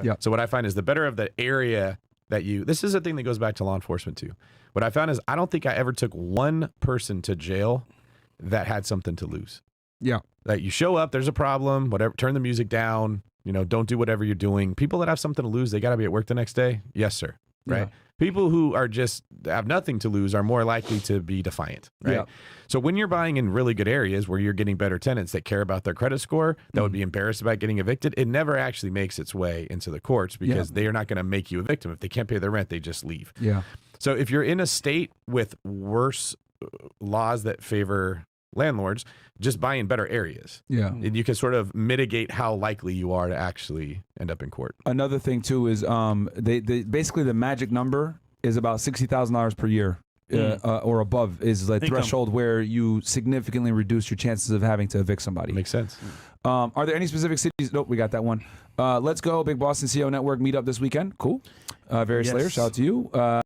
Yep. So what I find is the better of the area that this is a thing that goes back to law enforcement too. What I found is I don't think I ever took one person to jail that had something to lose. Yeah. That you show up, there's a problem, whatever, turn the music down, don't do whatever you're doing. People that have something to lose, they got to be at work the next day. Yes, sir. Right. Yeah. People who are just have nothing to lose are more likely to be defiant. Right. Yeah. So when you're buying in really good areas where you're getting better tenants that care about their credit score, that would be embarrassed about getting evicted, it never actually makes its way into the courts because they are not going to make you evict them. If they can't pay their rent, they just leave. Yeah. So if you're in a state with worse laws that favor landlords, just buy in better areas. Yeah. And you can sort of mitigate how likely you are to actually end up in court. Another thing too is they basically the magic number is about $60,000 per year or above is the threshold where you significantly reduce your chances of having to evict somebody. Makes sense. Are there any specific cities? Nope, we got that one. Let's go. Big Boston CEO Network meetup this weekend. Cool. Various Slayer, shout out to you.